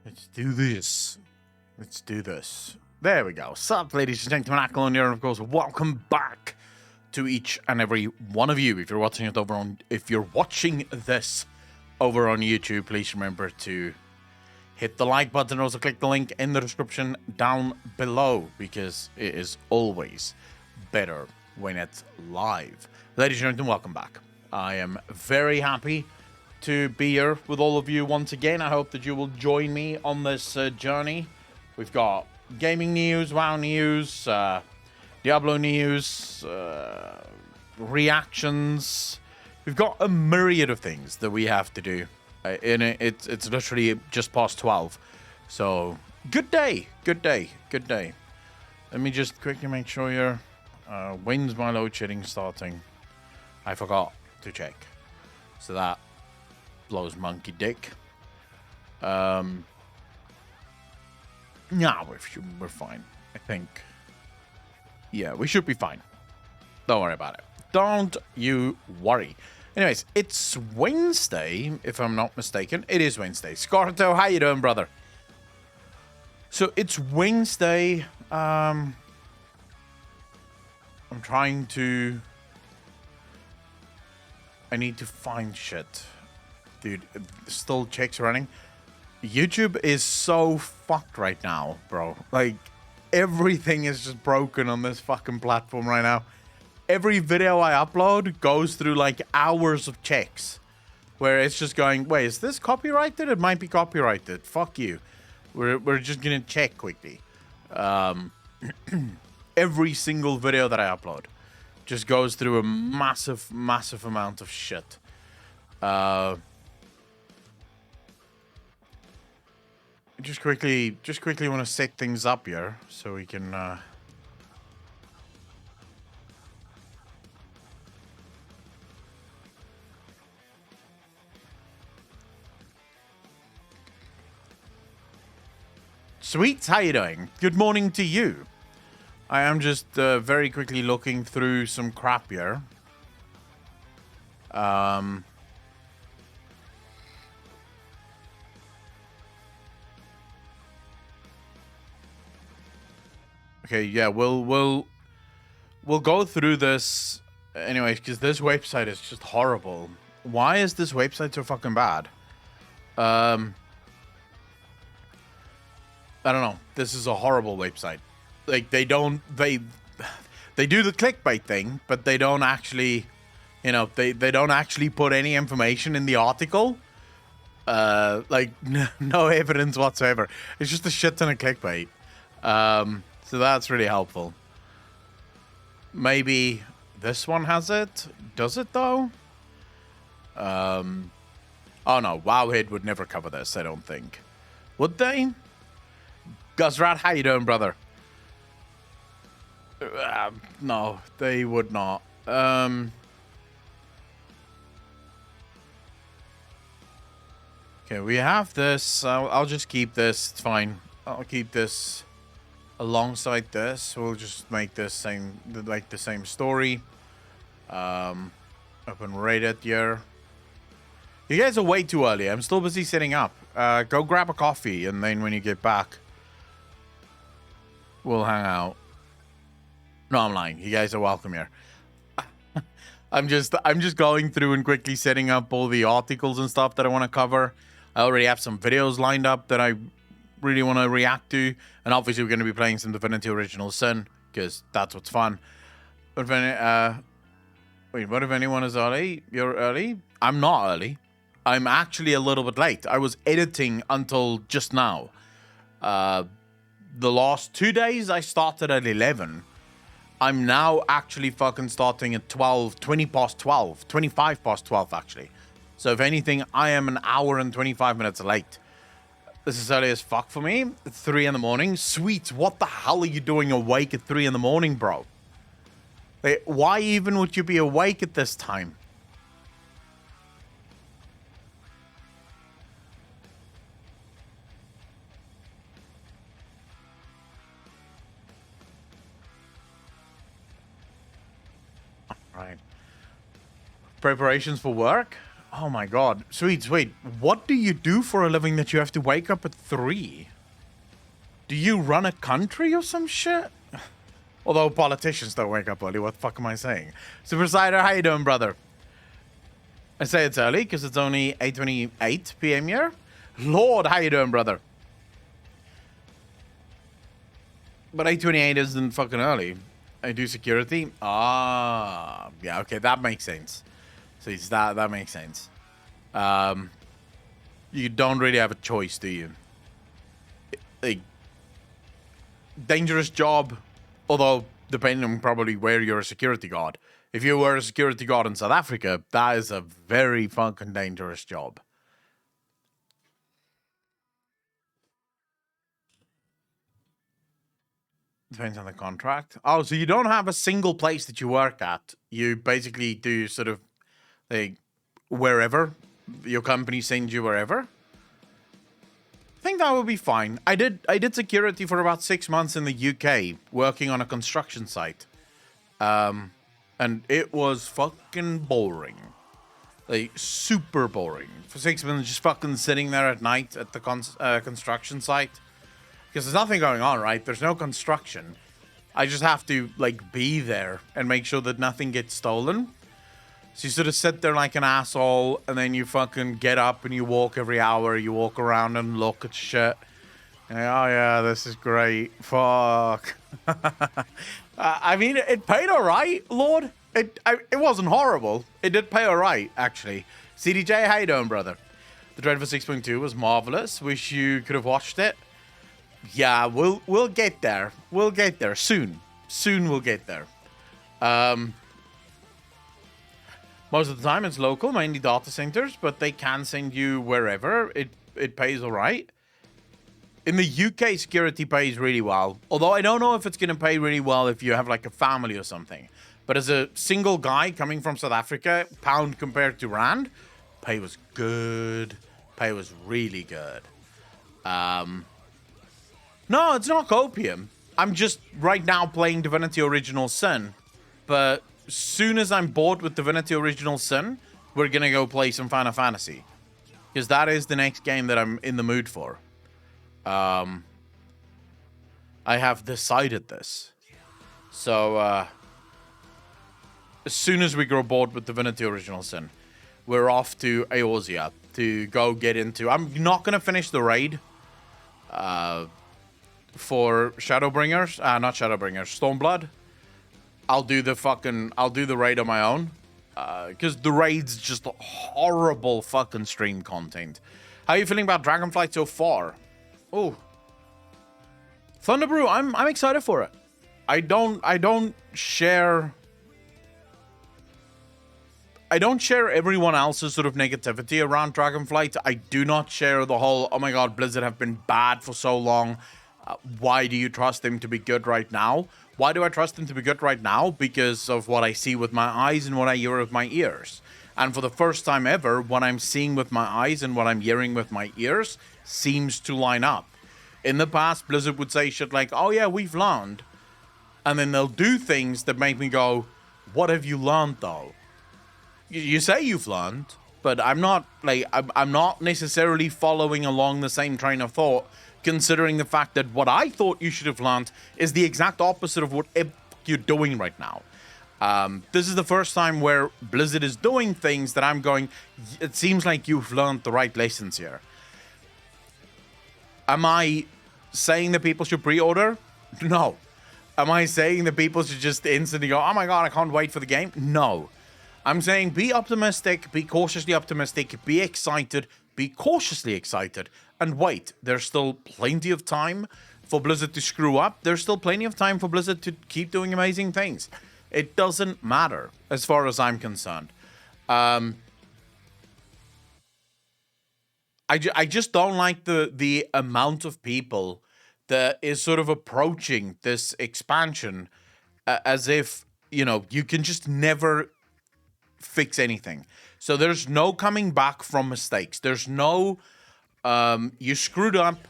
Let's do this. Let's do this. There we go. Sup, ladies and gentlemen, Ackle here, and of course, welcome back to each and every one of you. If you're watching it over on, if you're watching this over on YouTube, please remember to hit the like button and also click the link in the description down below, because it is always better when it's live. Ladies and gentlemen, welcome back. I am very happy to be here with all of you once again. I hope that you will join me on this journey. We've got gaming news, WoW news, Diablo news, reactions. We've got a myriad of things that we have to do. It's literally just past 12. So, good day, good day, good day. Let me just quickly make sure here. When's my load shedding starting? I forgot to check. So that blows monkey dick. Yeah, we're fine. I think. Yeah, we should be fine. Don't worry about it. Don't you worry. Anyways, it's Wednesday, if I'm not mistaken. It is Wednesday. Scarto, how you doing, brother? So it's Wednesday. I'm trying to... I need to find shit. Dude, still checks running. YouTube is so fucked right now, bro. Like, everything is just broken on this fucking platform right now. Every video I upload goes through, like, hours of checks. Where it's just going, wait, is this copyrighted? It might be copyrighted. Fuck you. We're just gonna check quickly. Every single video that I upload just goes through a massive, massive amount of shit. Just quickly want to set things up here so we can Sweet, how you doing? Good morning to you. I am just very quickly looking through some crap here. Okay, yeah, we'll go through this anyway, because this website is just horrible. Why is this website so fucking bad? I don't know. This is a horrible website. Like, they do the clickbait thing, but they don't actually, you know, they don't actually put any information in the article. Like, no evidence whatsoever. It's just a shit ton of clickbait. So that's really helpful. Maybe this one has it? Does it, though? Oh, no. Wowhead would never cover this, I don't think. Would they? Guzrat, how you doing, brother? No, they would not. Okay, we have this. I'll just keep this. It's fine. I'll keep this alongside this. We'll just make this same, like the same story. Open Reddit here. You guys are way too early. I'm still busy setting up. Go grab a coffee, and then when you get back, we'll hang out. No, I'm lying. You guys are welcome here. I'm just going through and quickly setting up all the articles and stuff that I want to cover. I already have some videos lined up that I really want to react to, and obviously we're going to be playing some Divinity Original Sin, because that's what's fun. But wait, what if anyone is early? You're early? I'm not early. I'm actually a little bit late. I was editing until just now. The last 2 days I started at 11. I'm now actually fucking starting at 12, 20 past 12, 25 past 12 actually. So if anything, I am an hour and 25 minutes late. This is early as fuck for me. It's 3 in the morning. Sweet, what the hell are you doing awake at 3 in the morning, bro? Wait, why even would you be awake at this time? Right. Preparations for work? Oh my god. Sweets, wait. What do you do for a living that you have to wake up at 3? Do you run a country or some shit? Although politicians don't wake up early, what the fuck am I saying? Super Cider, how you doing, brother? I say it's early because it's only 8:28 p.m. here. Lord, how you doing, brother? But 8:28 isn't fucking early. I do security. Ah, yeah, okay, that makes sense. See, that makes sense. You don't really have a choice, do you? Like, dangerous job, although depending on probably where you're a security guard. If you were a security guard in South Africa, that is a very fucking dangerous job. Depends on the contract. Oh, so you don't have a single place that you work at. You basically do sort of like wherever your company sends you wherever. I think that would be fine. I did security for about 6 months in the UK, working on a construction site. And it was fucking boring. Like, super boring. For 6 months, just fucking sitting there at night at the construction site. Because there's nothing going on, right? There's no construction. I just have to, like, be there and make sure that nothing gets stolen. So you sort of sit there like an asshole, and then you fucking get up and you walk every hour. You walk around and look at shit. And, oh, yeah, this is great. Fuck. I mean, it paid all right, Lord. It wasn't horrible. It did pay all right, actually. CDJ, how you doing, brother? The Dreadful 6.2 was marvelous. Wish you could have watched it. Yeah, we'll get there. We'll get there soon. Soon we'll get there. Most of the time it's local, mainly data centers, but they can send you wherever. It pays all right. In the UK, security pays really well. Although I don't know if it's going to pay really well if you have like a family or something. But as a single guy coming from South Africa, pound compared to rand, pay was good. Pay was really good. No, it's not copium. I'm just right now playing Divinity Original Sin. But as soon as I'm bored with Divinity Original Sin, we're going to go play some Final Fantasy. Because that is the next game that I'm in the mood for. I have decided this. So, as soon as we grow bored with Divinity Original Sin, we're off to Eorzea to go get into... I'm not going to finish the raid for Shadowbringers. Not Shadowbringers, Stormblood. I'll do the raid on my own. Because the raid's just horrible fucking stream content. How are you feeling about Dragonflight so far? Oh, Thunderbrew, I'm excited for it. I don't share everyone else's sort of negativity around Dragonflight. I do not share the whole, oh my god, Blizzard have been bad for so long. Why do you trust them to be good right now? Why do I trust them to be good right now? Because of what I see with my eyes and what I hear with my ears. And for the first time ever, what I'm seeing with my eyes and what I'm hearing with my ears seems to line up. In the past, Blizzard would say shit like, oh yeah, we've learned. And then they'll do things that make me go, what have you learned though? You say you've learned, but I'm not necessarily following along the same train of thought, considering the fact that what I thought you should have learned is the exact opposite of what you're doing right now. This is the first time where Blizzard is doing things that I'm going, it seems like you've learned the right lessons here. Am I saying that people should pre-order? No. Am I saying that people should just instantly go, oh my god, I can't wait for the game? No. I'm saying be optimistic, be cautiously optimistic, be excited, be cautiously excited, and wait. There's still plenty of time for Blizzard to screw up. There's still plenty of time for Blizzard to keep doing amazing things. It doesn't matter, as far as I'm concerned. I just don't like the amount of people that is sort of approaching this expansion as if, you know, you can just never fix anything. So there's no coming back from mistakes. There's no, you screwed up,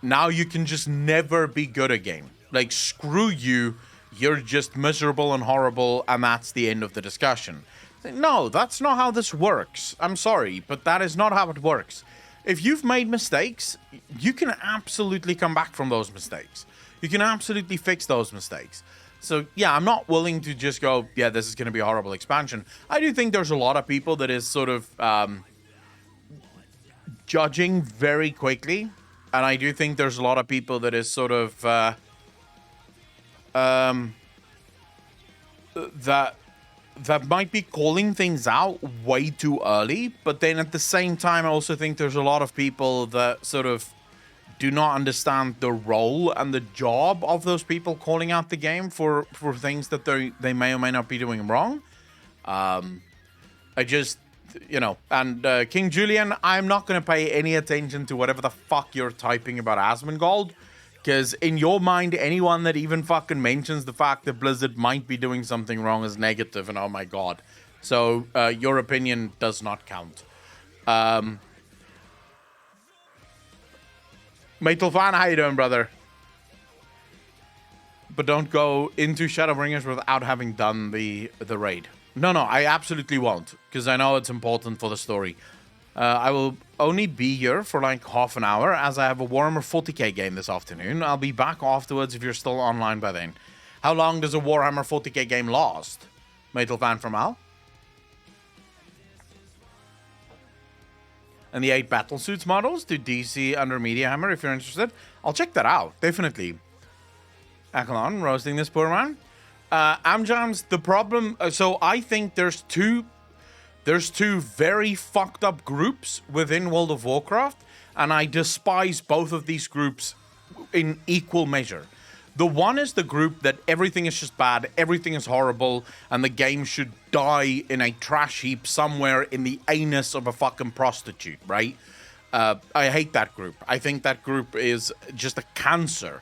now you can just never be good again. Like, screw you, you're just miserable and horrible, and that's the end of the discussion. No, that's not how this works. I'm sorry, but that is not how it works. If you've made mistakes, you can absolutely come back from those mistakes. You can absolutely fix those mistakes. So, yeah, I'm not willing to just go, yeah, this is going to be a horrible expansion. I do think there's a lot of people that is sort of judging very quickly. And I do think there's a lot of people that is sort of that might be calling things out way too early. But then at the same time, I also think there's a lot of people that sort of do not understand the role and the job of those people calling out the game for things that they may or may not be doing wrong. I just, and King Julian, I'm not going to pay any attention to whatever the fuck you're typing about Asmongold. Because in your mind, anyone that even fucking mentions the fact that Blizzard might be doing something wrong is negative, and oh my god. So, your opinion does not count. Matel Fan, how you doing, brother? But don't go into Shadowbringers without having done the raid. No, I absolutely won't, because I know it's important for the story. I will only be here for like half an hour, as I have a Warhammer 40k game this afternoon. I'll be back afterwards if you're still online by then. How long does a Warhammer 40k game last? Matel Fan from Al? And the 8 battlesuits models to DC under Media Hammer, if you're interested. I'll check that out, definitely. Akalon, roasting this poor man. Amjams, the problem... so I think there's two very fucked up groups within World of Warcraft, and I despise both of these groups in equal measure. The one is the group that everything is just bad, everything is horrible, and the game should die in a trash heap somewhere in the anus of a fucking prostitute, right? I hate that group. I think that group is just a cancer.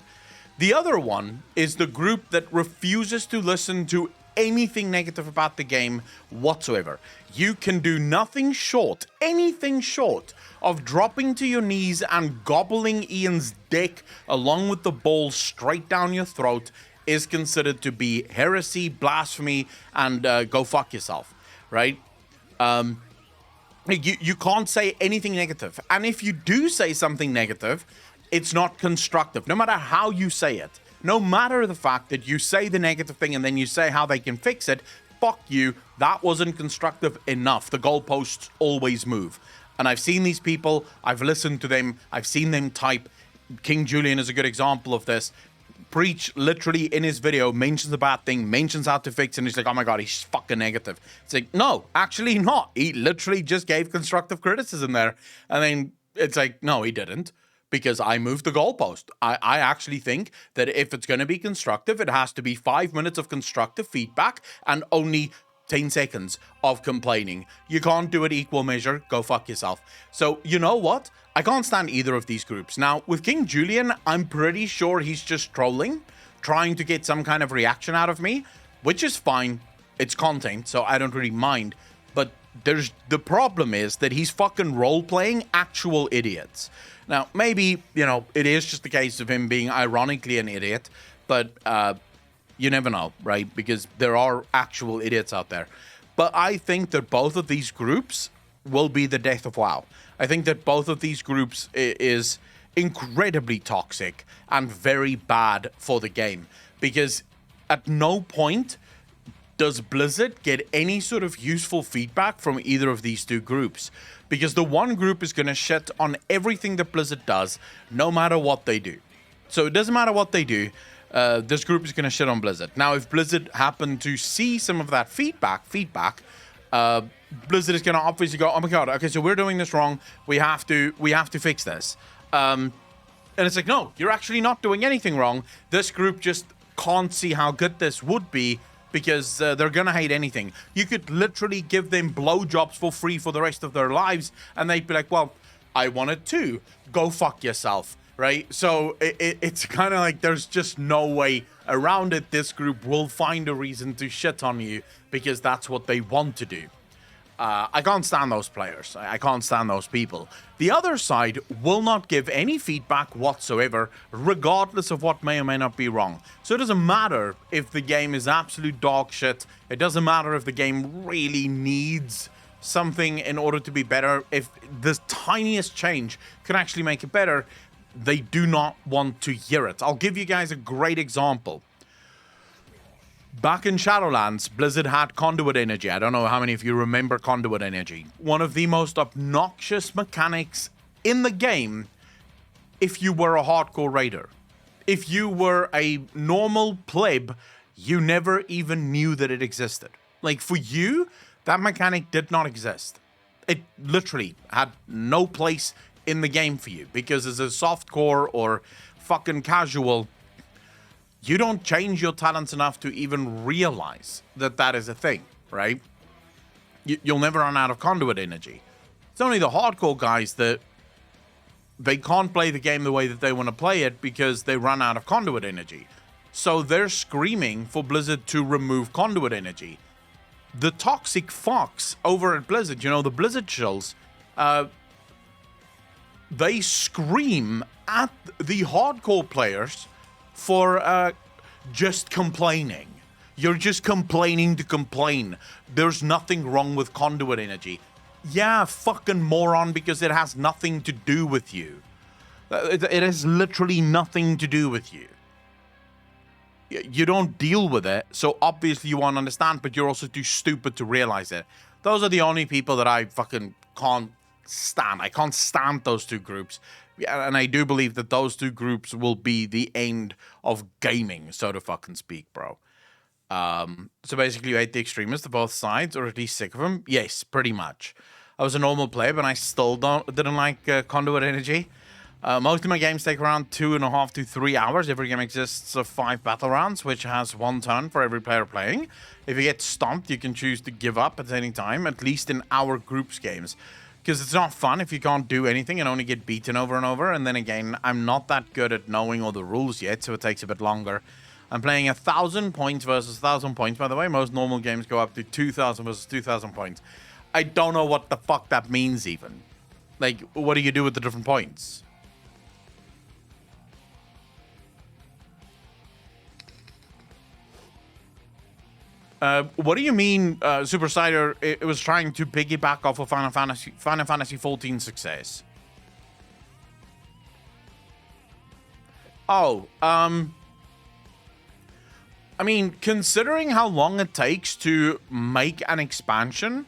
The other one is the group that refuses to listen to anything negative about the game whatsoever. You can do nothing short, anything short of dropping to your knees and gobbling Ian's dick along with the ball straight down your throat is considered to be heresy, blasphemy, and go fuck yourself, right? You can't say anything negative. And if you do say something negative, it's not constructive, no matter how you say it. No matter the fact that you say the negative thing and then you say how they can fix it, fuck you, that wasn't constructive enough. The goalposts always move. And I've seen these people, I've listened to them, I've seen them type. King Julian is a good example of this. Preach literally in his video mentions a bad thing, mentions how to fix it, and he's like, oh my god, he's fucking negative. It's like, no, actually not. He literally just gave constructive criticism there. And then it's like, no, he didn't. Because I moved the goalpost. I actually think that if it's going to be constructive, it has to be 5 minutes of constructive feedback and only 10 seconds of complaining. You can't do it equal measure. Go fuck yourself. So, you know what? I can't stand either of these groups. Now, with King Julian, I'm pretty sure he's just trolling, trying to get some kind of reaction out of me, which is fine. It's content, so I don't really mind. But the problem is that he's fucking role-playing actual idiots. Now, maybe, it is just the case of him being ironically an idiot, but you never know, right? Because there are actual idiots out there. But I think that both of these groups will be the death of WoW. I think that both of these groups is incredibly toxic and very bad for the game. Because at no point does Blizzard get any sort of useful feedback from either of these two groups. Because the one group is going to shit on everything that Blizzard does, no matter what they do. So it doesn't matter what they do, this group is going to shit on Blizzard. Now, if Blizzard happen to see some of that feedback, Blizzard is going to obviously go, oh my god, okay, so we're doing this wrong. We have to fix this. And it's like, no, you're actually not doing anything wrong. This group just can't see how good this would be, because they're gonna hate anything. You could literally give them blowjobs for free for the rest of their lives, and they'd be like, well, I want it too. Go fuck yourself, right? So it's kind of like there's just no way around it. This group will find a reason to shit on you because that's what they want to do. I can't stand those players. I can't stand those people. The other side will not give any feedback whatsoever, regardless of what may or may not be wrong. So it doesn't matter if the game is absolute dog shit. It doesn't matter if the game really needs something in order to be better. If the tiniest change can actually make it better, they do not want to hear it. I'll give you guys a great example. Back in Shadowlands, Blizzard had Conduit Energy. I don't know how many of you remember Conduit Energy. One of the most obnoxious mechanics in the game if you were a hardcore raider. If you were a normal pleb, you never even knew that it existed. Like, for you, that mechanic did not exist. It literally had no place in the game for you, because as a softcore or fucking casual, you don't change your talents enough to even realize that that is a thing, right? You'll never run out of Conduit Energy. It's only the hardcore guys that they can't play the game the way that they want to play it because they run out of Conduit Energy. So they're screaming for Blizzard to remove Conduit Energy. The toxic fox over at Blizzard, you know, the Blizzard chills, they scream at the hardcore players for just complaining. You're just complaining to complain. There's nothing wrong with Conduit Energy. Yeah, fucking moron, because it has nothing to do with you. It has literally nothing to do with you. You don't deal with it, so obviously you won't understand, but you're also too stupid to realize it. Those are the only people that I fucking can't stand. I can't stand those two groups. Yeah, and I do believe that those two groups will be the end of gaming, so to fucking speak, bro. So basically you hate the extremists of both sides, or at least sick of them? Yes, pretty much. I was a normal player, but I still didn't like Conduit Energy. Most of my games take around 2.5 to 3 hours. Every game exists of 5 battle rounds, which has 1 turn for every player playing. If you get stomped, you can choose to give up at any time, at least in our group's games. Because it's not fun if you can't do anything and only get beaten over and over. And then again, I'm not that good at knowing all the rules yet, so it takes a bit longer. I'm playing 1,000 points versus 1,000 points, by the way. Most normal games go up to 2,000 versus 2,000 points. I don't know what the fuck that means even. Like, what do you do with the different points? What do you mean, Super Cider, it was trying to piggyback off of Final Fantasy XIV success? Oh, I mean, considering how long it takes to make an expansion,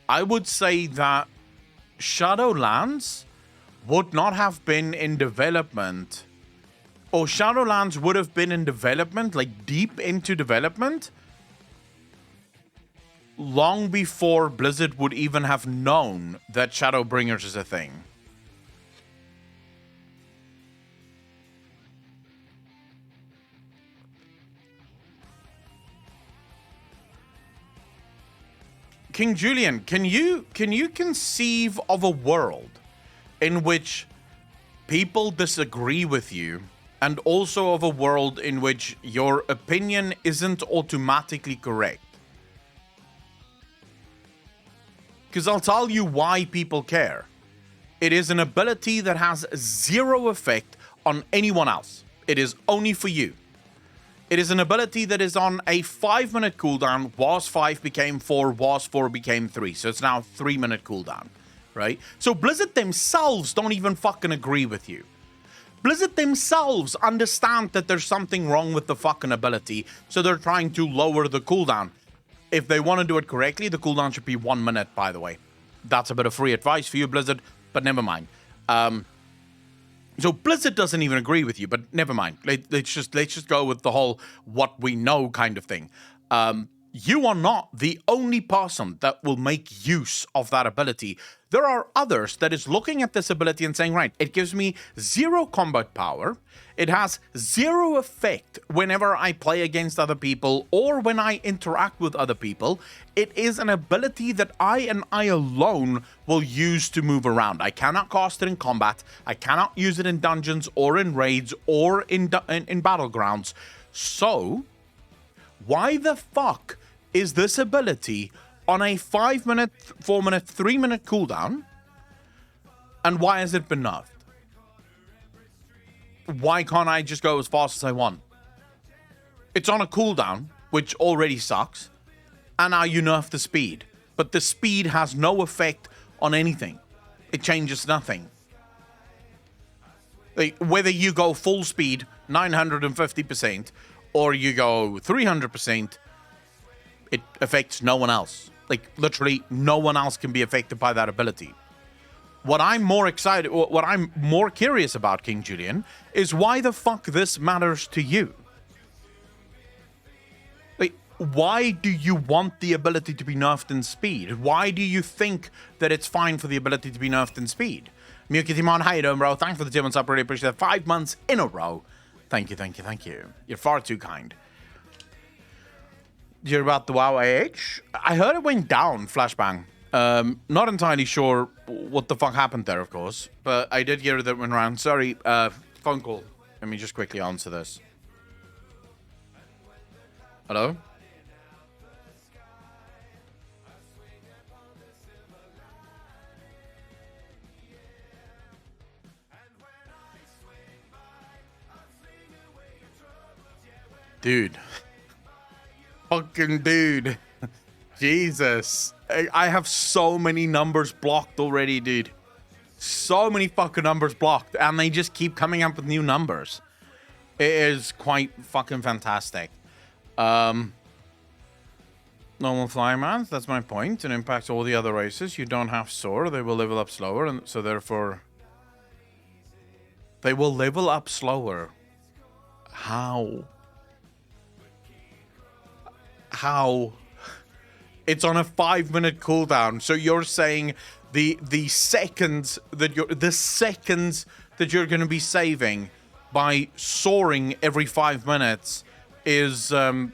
I would say that Shadowlands would not have been in development, or Shadowlands would have been in development, like deep into development, long before Blizzard would even have known that Shadowbringers is a thing. King Julian, can you conceive of a world in which people disagree with you, and also of a world in which your opinion isn't automatically correct? Because I'll tell you why people care. It is an ability that has zero effect on anyone else. It is only for you. It is an ability that is on a 5-minute cooldown. Was 5 became 4, was 4 became 3. So it's now a 3-minute cooldown, right? So Blizzard themselves don't even fucking agree with you. Blizzard themselves understand that there's something wrong with the fucking ability, so they're trying to lower the cooldown. If they want to do it correctly, the cooldown should be 1 minute, by the way. That's a bit of free advice for you, Blizzard, but never mind. So Blizzard doesn't even agree with you, but never mind. Let's just go with the whole what we know kind of thing. You are not the only person that will make use of that ability. There are others that is looking at this ability and saying, right, it gives me 0 combat power. It has 0 effect whenever I play against other people or when I interact with other people. It is an ability that I and I alone will use to move around. I cannot cast it in combat. I cannot use it in dungeons or in raids or in battlegrounds. So, why the fuck is this ability on a 5 minute, 4 minute, 3 minute cooldown. And why has it been nerfed? Why can't I just go as fast as I want? It's on a cooldown, which already sucks. And now you nerf the speed. But the speed has no effect on anything. It changes nothing. Like, whether you go full speed, 950%, or you go 300%, it affects no one else. Like, literally, no one else can be affected by that ability. What I'm more curious about, King Julian, is why the fuck this matters to you. Like, why do you want the ability to be nerfed in speed? Why do you think that it's fine for the ability to be nerfed in speed? Mukitimon, how you doing, bro? Thanks for the 2 months up. Really appreciate it. 5 months in a row. Thank you, thank you, thank you. You're far too kind. You're about the WoW AH? I heard it went down, flashbang. Not entirely sure what the fuck happened there, of course. But I did hear that went around. Sorry, phone call. Let me just quickly answer this. Hello? Dude. Fucking dude. Jesus. I have so many numbers blocked already, dude. So many fucking numbers blocked. And they just keep coming up with new numbers. It is quite fucking fantastic. Normal flyman, that's my point. It impacts all the other races. You don't have soar. They will level up slower. And so therefore... They will level up slower. How? How? It's on a 5 minute cooldown. So you're saying the seconds that you're going to be saving by soaring every 5 minutes is going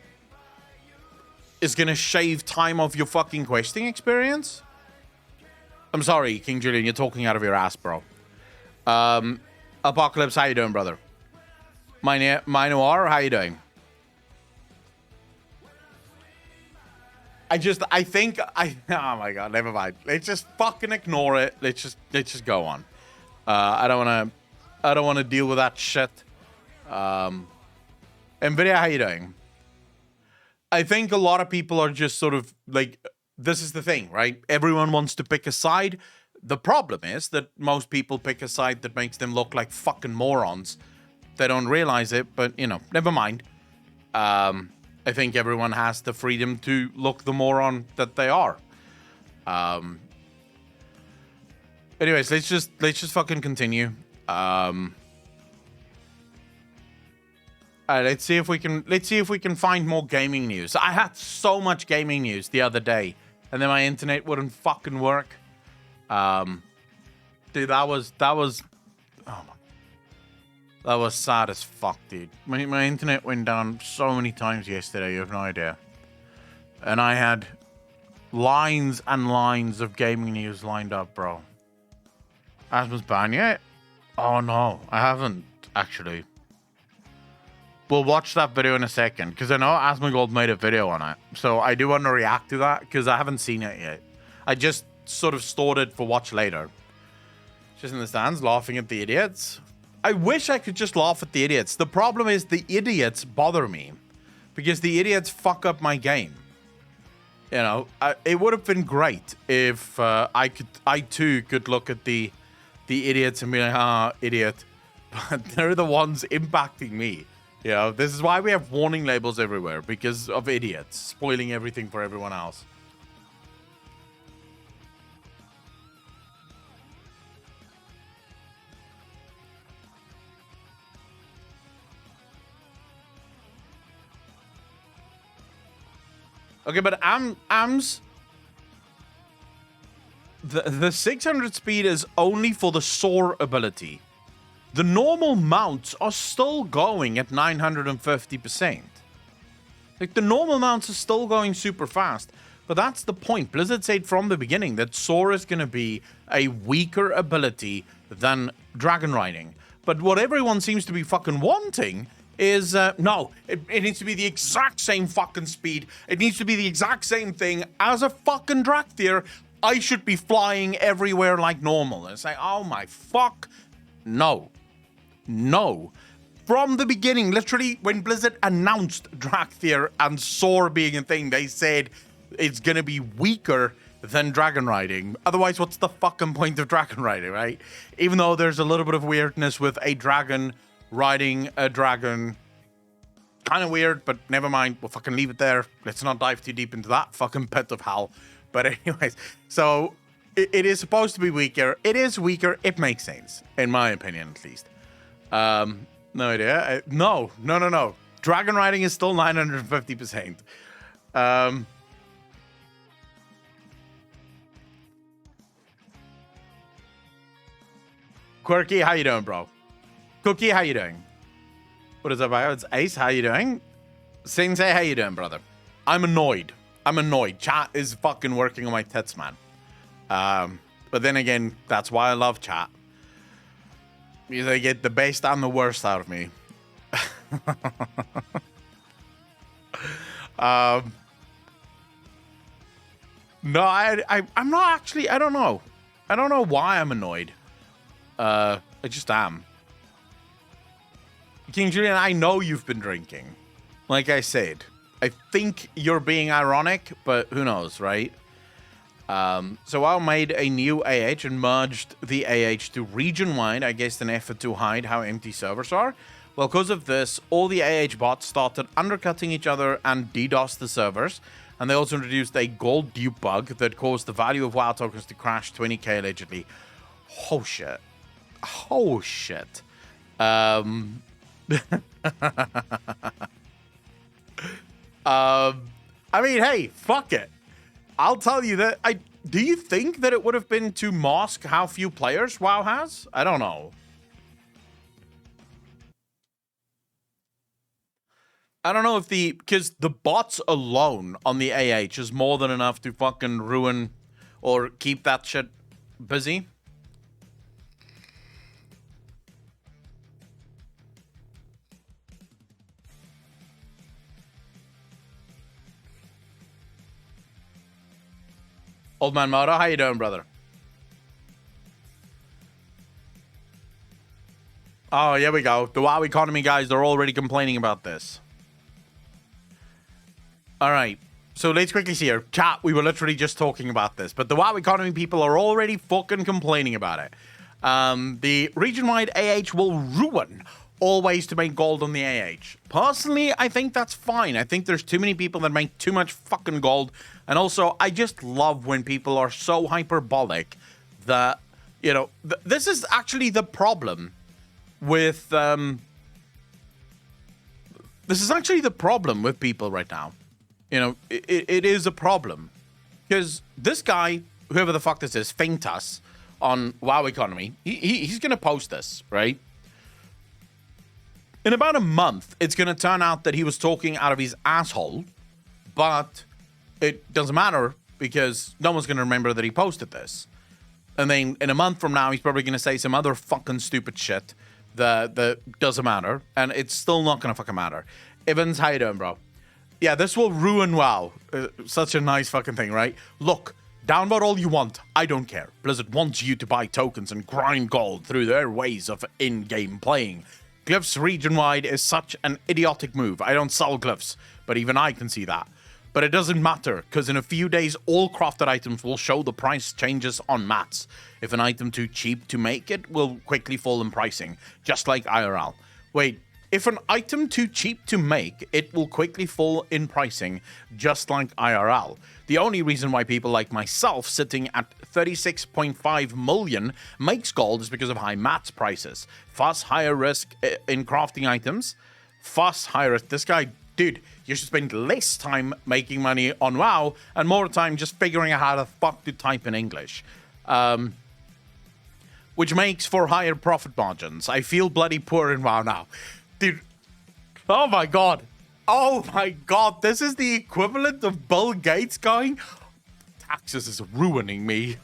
to shave time off your fucking questing experience? I'm sorry, King Julian, you're talking out of your ass, bro. Apocalypse, how you doing, brother? Minoir, how you doing? I think oh my god, never mind. Let's just fucking ignore it. Let's just go on. I don't wanna deal with that shit. Nvidia, how you doing? I think a lot of people are just sort of like, this is the thing, right? Everyone wants to pick a side. The problem is that most people pick a side that makes them look like fucking morons. They don't realize it, but you know, never mind. I think everyone has the freedom to look the moron that they are. Anyways, let's just fucking continue. Let's see if we can find more gaming news. I had so much gaming news the other day, and then my internet wouldn't fucking work. Dude, that was oh my. That was sad as fuck, dude. My internet went down so many times yesterday, you have no idea. And I had lines and lines of gaming news lined up, bro. Asmon's ban yet? Oh no, I haven't, actually. We'll watch that video in a second, because I know Asmongold made a video on it. So I do want to react to that, because I haven't seen it yet. I just sort of stored it for watch later. Just in the stands, laughing at the idiots. I wish I could just laugh at the idiots. The problem is the idiots bother me because the idiots fuck up my game. You know, it would have been great if I too could look at the idiots and be like, ah, idiot. But they're the ones impacting me. You know, this is why we have warning labels everywhere, because of idiots spoiling everything for everyone else. Okay, but AMS, the 600 speed is only for the soar ability. The normal mounts are still going at 950%. Like, the normal mounts are still going super fast. But that's the point. Blizzard said from the beginning that soar is going to be a weaker ability than dragon riding. But what everyone seems to be fucking wanting is no, it needs to be the exact same fucking speed. It needs to be the exact same thing as a fucking Drakthir. I should be flying everywhere like normal. And it's like, oh my fuck. No. No. From the beginning, literally, when Blizzard announced Drakthir and Soar being a thing, they said it's gonna be weaker than dragon riding. Otherwise, what's the fucking point of dragon riding, right? Even though there's a little bit of weirdness with a dragon riding a dragon. Kind of weird, but never mind. We'll fucking leave it there. Let's not dive too deep into that fucking pit of hell. But anyways, so it is supposed to be weaker. It is weaker. It makes sense, in my opinion, at least. No idea. No. Dragon riding is still 950%. Quirky, how you doing, bro? Cookie, how you doing? What is up, it's Ace, how you doing? Sensei, how you doing, brother? I'm annoyed. Chat is fucking working on my tits, man. But then again, that's why I love chat. Because they get the best and the worst out of me. No, I'm not actually, I don't know. I don't know why I'm annoyed. I just am. King Julian, I know you've been drinking. Like I said, I think you're being ironic, but who knows, right? So WoW made a new AH and merged the AH to region-wide, I guess in an effort to hide how empty servers are. Well, because of this, all the AH bots started undercutting each other and DDoS the servers. And they also introduced a gold dupe bug that caused the value of WoW tokens to crash 20k allegedly. Oh, shit. Oh, shit. I mean, hey, fuck it. I'll tell you that. Do you think that it would have been to mask how few players WoW has? I don't know. I don't know if because the bots alone on the AH is more than enough to fucking ruin or keep that shit busy. Old Man Moto, how you doing, brother? Oh, here we go. The WoW economy guys are already complaining about this. All right. So let's quickly see here. Chat, we were literally just talking about this, but the WoW economy people are already fucking complaining about it. The region-wide AH will ruin all ways to make gold on the AH. Personally, I think that's fine. I think there's too many people that make too much fucking gold. And also, I just love when people are so hyperbolic that, you know, this is actually the problem with, this is actually the problem with people right now. You know, it is a problem. Because this guy, whoever the fuck this is, Faintas, on WoW Economy, he's going to post this, right? In about a month, it's going to turn out that he was talking out of his asshole, but it doesn't matter because no one's going to remember that he posted this. And then in a month from now, he's probably going to say some other fucking stupid shit that doesn't matter, and it's still not going to fucking matter. Evans, how you doing, bro? Yeah, this will ruin WoW. Such a nice fucking thing, right? Look, downvote all you want. I don't care. Blizzard wants you to buy tokens and grind gold through their ways of in-game playing. Glyphs region-wide is such an idiotic move. I don't sell glyphs, but even I can see that. But it doesn't matter, because in a few days, all crafted items will show the price changes on mats. If an item too cheap to make, it will quickly fall in pricing, just like IRL. Wait, if an item too cheap to make, it will quickly fall in pricing, just like IRL. The only reason why people like myself, sitting at 36.5 million, makes gold is because of high mats prices. Fast, higher risk in crafting items. Fast, higher risk. This guy, dude, you should spend less time making money on WoW and more time just figuring out how the fuck to type in English. Which makes for higher profit margins. I feel bloody poor in WoW now. Dude, oh my god. Oh my god, this is the equivalent of Bill Gates going, taxes is ruining me.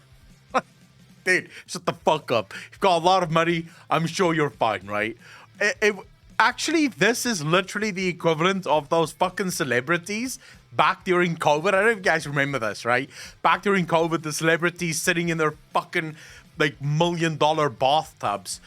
Dude, shut the fuck up. You've got a lot of money. I'm sure you're fine, right? Actually, this is literally the equivalent of those fucking celebrities back during COVID. I don't know if you guys remember this, right? Back during COVID, the celebrities sitting in their fucking like $1 million bathtubs,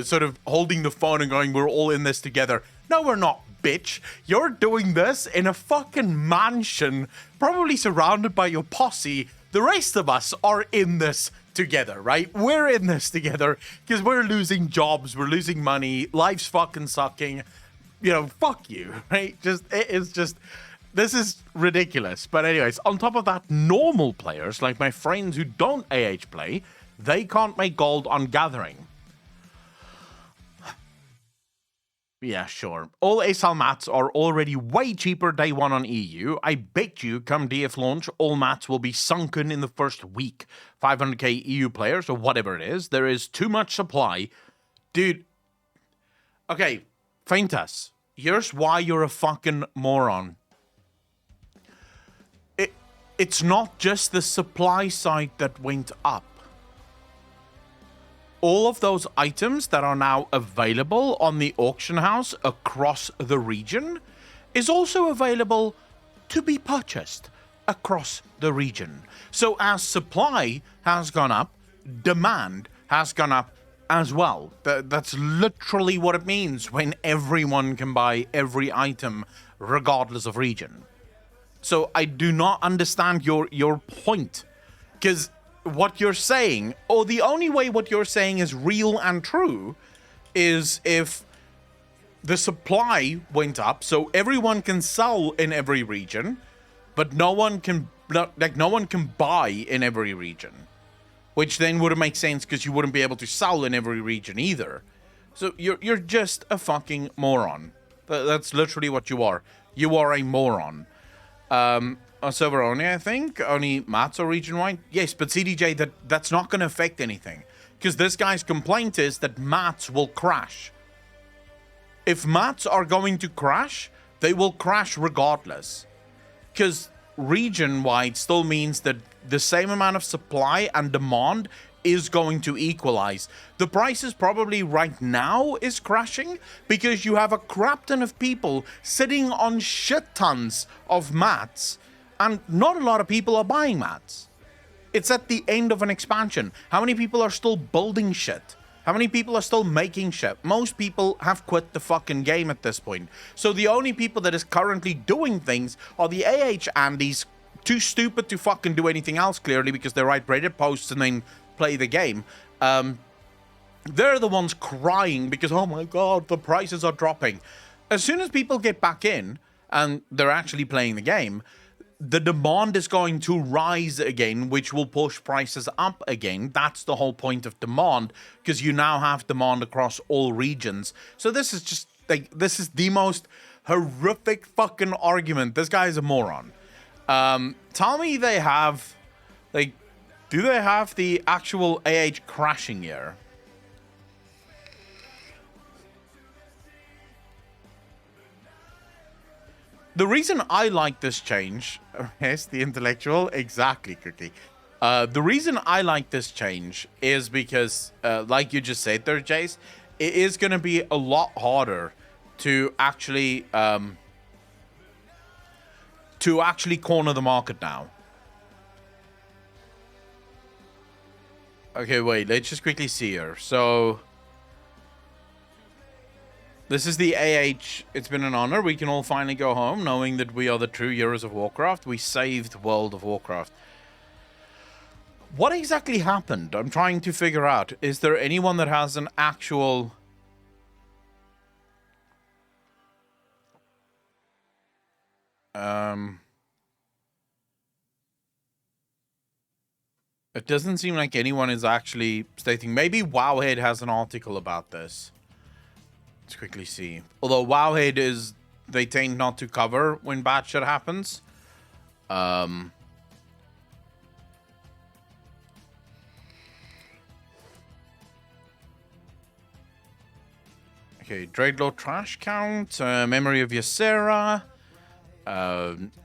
sort of holding the phone and going, "We're all in this together." No, we're not, bitch. You're doing this in a fucking mansion, probably surrounded by your posse. The rest of us are in this together, right? We're in this together because we're losing jobs, we're losing money, life's fucking sucking. You know, fuck you, right? This is ridiculous. But anyways, on top of that, normal players, like my friends who don't AH play, they can't make gold on gathering. Yeah, sure. All ASAL mats are already way cheaper day one on EU. I bet you, come DF launch, all mats will be sunken in the first week. 500k EU players, or whatever it is. There is too much supply. Dude. Okay, Faintus. Here's why you're a fucking moron. It's not just the supply side that went up. All of those items that are now available on the auction house across the region is also available to be purchased across the region. So as supply has gone up, demand has gone up as well. That's literally what it means when everyone can buy every item regardless of region. So I do not understand your point, because what you're saying, or the only way what you're saying is real and true, is if the supply went up, so everyone can sell in every region, but no one can buy in every region, which then wouldn't make sense because you wouldn't be able to sell in every region either. So you're just a fucking moron. That's literally what you are. You are a moron. On server only, I think. Only mats are region-wide. Yes, but CDJ, that's not going to affect anything. Because this guy's complaint is that mats will crash. If mats are going to crash, they will crash regardless. Because region-wide still means that the same amount of supply and demand is going to equalize. The prices probably right now is crashing because you have a crap ton of people sitting on shit tons of mats, and not a lot of people are buying mats. It's at the end of an expansion. How many people are still building shit? How many people are still making shit? Most people have quit the fucking game at this point. So the only people that is currently doing things are the AH Andes, too stupid to fucking do anything else, clearly, because they write Reddit posts and then play the game. They're the ones crying because, oh my god, the prices are dropping. As soon as people get back in and they're actually playing the game, the demand is going to rise again, which will push prices up again. That's the whole point of demand, because you now have demand across all regions. So this is just like, this is the most horrific fucking argument. This guy is a moron. Tell me they have, like, do they have the actual AH crashing here? The reason I like this change, yes, the intellectual, exactly, Cookie. The reason I like this change is because, like you just said there, Jace, it is going to be a lot harder to actually corner the market now. Okay, wait, let's just quickly see here. So this is the AH. It's been an honor. We can all finally go home knowing that we are the true heroes of Warcraft. We saved World of Warcraft. What exactly happened? I'm trying to figure out. Is there anyone that has an actual... It doesn't seem like anyone is actually stating. Maybe Wowhead has an article about this. Let's quickly see. Although Wowhead is, they tend not to cover when bad shit happens. Okay, Dreadlord trash count, memory of Ysera,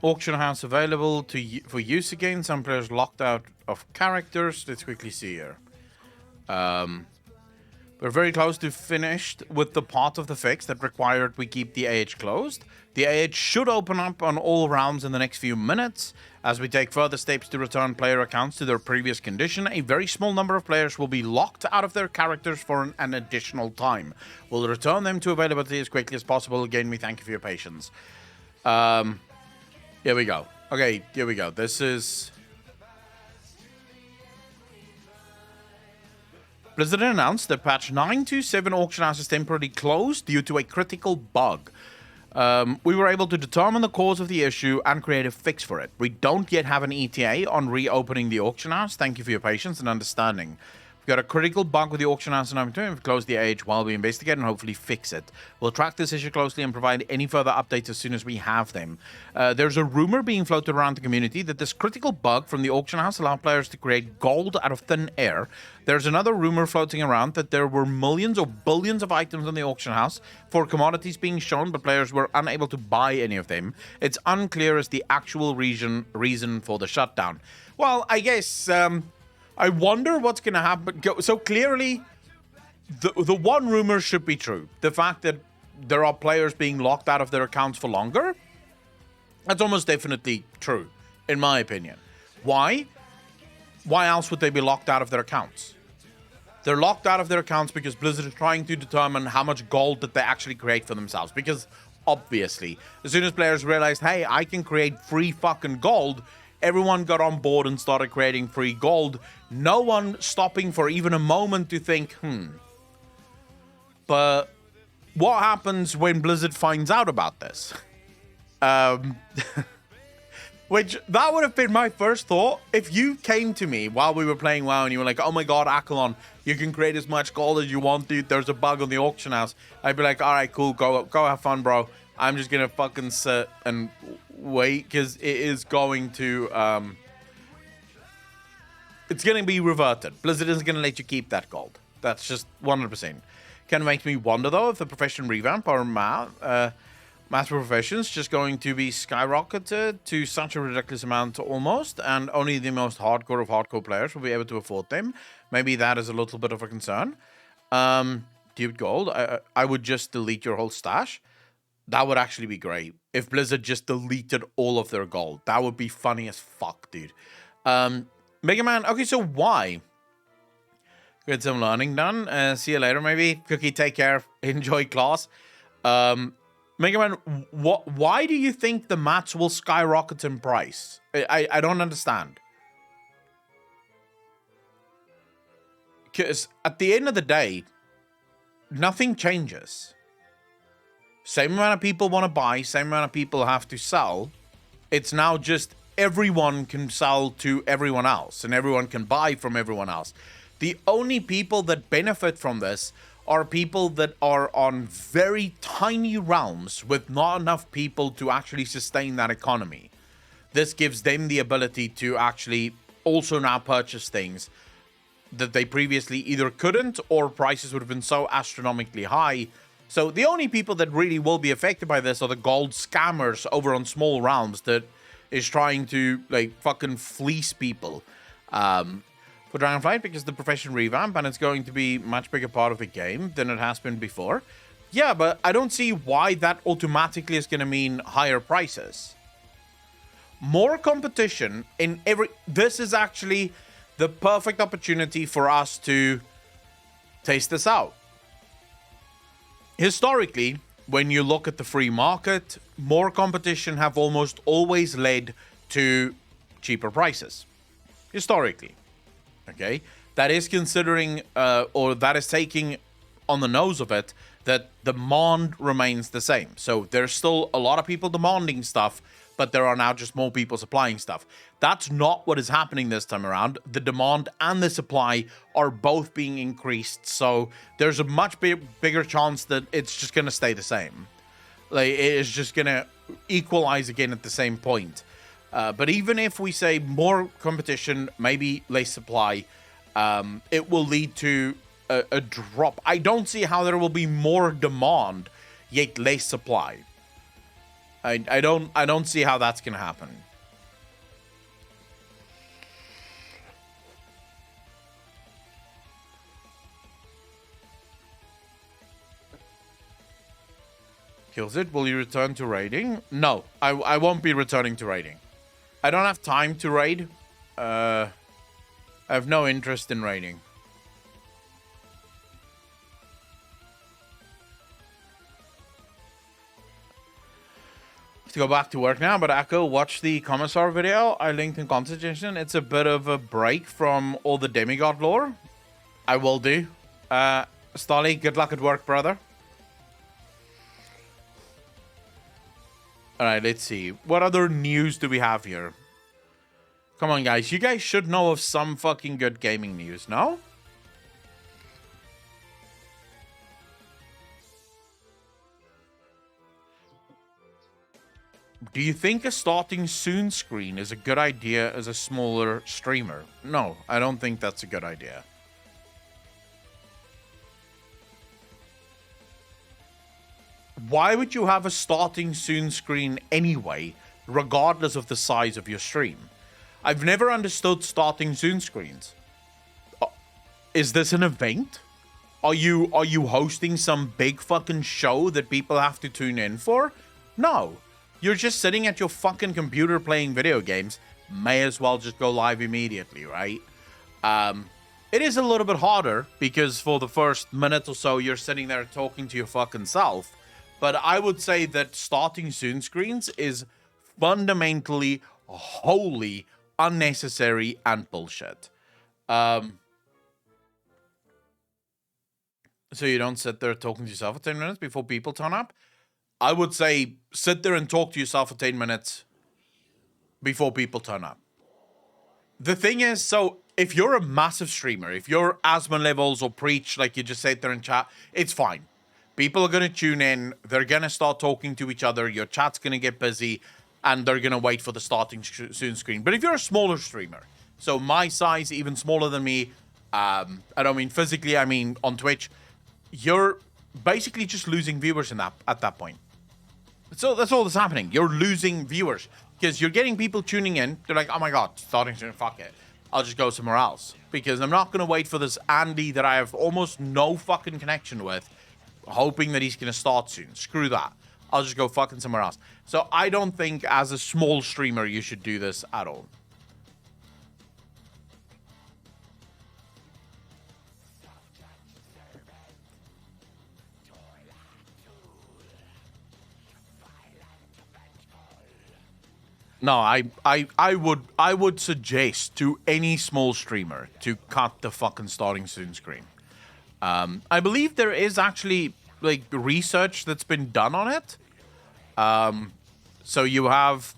auction house available for use again. Some players locked out of characters. Let's quickly see here. But We're very close to finished with the part of the fix that required we keep the AH closed. The AH should open up on all rounds in the next few minutes. As we take further steps to return player accounts to their previous condition, a very small number of players will be locked out of their characters for an additional time. We'll return them to availability as quickly as possible. Again, we thank you for your patience. Here we go. Okay, here we go. This is... Blizzard announced that patch 927 auction house is temporarily closed due to a critical bug. We were able to determine the cause of the issue and create a fix for it. We don't yet have an ETA on reopening the auction house. Thank you for your patience and understanding. We've got a critical bug with the auction house and I'm going to close the AH while we investigate and hopefully fix it. We'll track this issue closely and provide any further updates as soon as we have them. There's a rumor being floated around the community that this critical bug from the auction house allowed players to create gold out of thin air. There's another rumor floating around that there were millions or billions of items in the auction house for commodities being shown, but players were unable to buy any of them. It's unclear as the actual reason for the shutdown. Well, I guess... I wonder what's going to happen. So clearly, the one rumor should be true. The fact that there are players being locked out of their accounts for longer, that's almost definitely true, in my opinion. Why? Why else would they be locked out of their accounts? They're locked out of their accounts because Blizzard is trying to determine how much gold that they actually create for themselves. Because, obviously, as soon as players realized, hey, I can create free fucking gold... Everyone got on board and started creating free gold. No one stopping for even a moment to think, But what happens when Blizzard finds out about this? Which, that would have been my first thought. If you came to me while we were playing WoW and you were like, oh my god, Akalon, you can create as much gold as you want, dude. There's a bug on the auction house. I'd be like, all right, cool, go have fun, bro. I'm just going to fucking sit and wait because it is going to... it's going to be reverted. Blizzard isn't going to let you keep that gold. That's just 100%. Kind of makes me wonder, though, if the profession revamp or mass professions just going to be skyrocketed to such a ridiculous amount almost, and only the most hardcore of hardcore players will be able to afford them. Maybe that is a little bit of a concern. Dude, gold, I would just delete your whole stash. That would actually be great. If Blizzard just deleted all of their gold. That would be funny as fuck, dude. Mega Man, okay, so why? Get some learning done. See you later, maybe. Cookie, take care. Enjoy class. Mega Man, why do you think the mats will skyrocket in price? I don't understand. Because at the end of the day, nothing changes. Same amount of people want to buy, same amount of people have to sell. It's now just everyone can sell to everyone else, and everyone can buy from everyone else. The only people that benefit from this are people that are on very tiny realms with not enough people to actually sustain that economy. This gives them the ability to actually also now purchase things that they previously either couldn't, or prices would have been so astronomically high. So the only people that really will be affected by this are the gold scammers over on small realms that is trying to like fucking fleece people for Dragonflight, because the profession revamp and it's going to be much bigger part of the game than it has been before. Yeah, but I don't see why that automatically is going to mean higher prices. More competition in every... This is actually the perfect opportunity for us to taste this out. Historically, when you look at the free market, more competition have almost always led to cheaper prices. Historically. Okay? That is considering, or that is taking on the nose of it, that demand remains the same. So there's still a lot of people demanding stuff, but there are now just more people supplying stuff. That's not what is happening this time around. The demand and the supply are both being increased, so there's a much bigger chance that it's just going to stay the same. Like, it is just going to equalize again at the same point. But even if we say more competition, maybe less supply, it will lead to a drop. I don't see how there will be more demand, yet less supply. I don't see how that's gonna happen. Kills it. Will you return to raiding? No, I won't be returning to raiding. I don't have time to raid. I have no interest in raiding. To go back to work now, but Echo, watch the Commissar video I linked in Constitution. It's a bit of a break from all the demigod lore. I will do. Stolly, good luck at work, brother. Alright, let's see. What other news do we have here? Come on, guys. You guys should know of some fucking good gaming news, no? Do you think a starting soon screen is a good idea as a smaller streamer? No, I don't think that's a good idea. Why would you have a starting soon screen anyway, regardless of the size of your stream? I've never understood starting soon screens. Is this an event? Are you hosting some big fucking show that people have to tune in for? No. You're just sitting at your fucking computer playing video games. May as well just go live immediately, right? It is a little bit harder because for the first minute or so, you're sitting there talking to your fucking self. But I would say that starting soon screens is fundamentally wholly unnecessary and bullshit. So you don't sit there talking to yourself for 10 minutes before people turn up? I would say sit there and talk to yourself for 10 minutes before people turn up. The thing is, so if you're a massive streamer, if you're Asma levels or Preach, like you just sit there and chat, it's fine. People are going to tune in. They're going to start talking to each other. Your chat's going to get busy. And they're going to wait for the starting soon screen. But if you're a smaller streamer, so my size, even smaller than me, I don't mean physically, I mean on Twitch, you're basically just losing viewers in that at that point. So that's all that's happening. You're losing viewers. Because you're getting people tuning in. They're like, oh my god, starting soon, fuck it. I'll just go somewhere else. Because I'm not going to wait for this Andy that I have almost no fucking connection with, hoping that he's going to start soon. Screw that. I'll just go fucking somewhere else. So I don't think as a small streamer you should do this at all. No, I would suggest to any small streamer to cut the fucking starting soon screen. I believe there is actually like research that's been done on it. So you have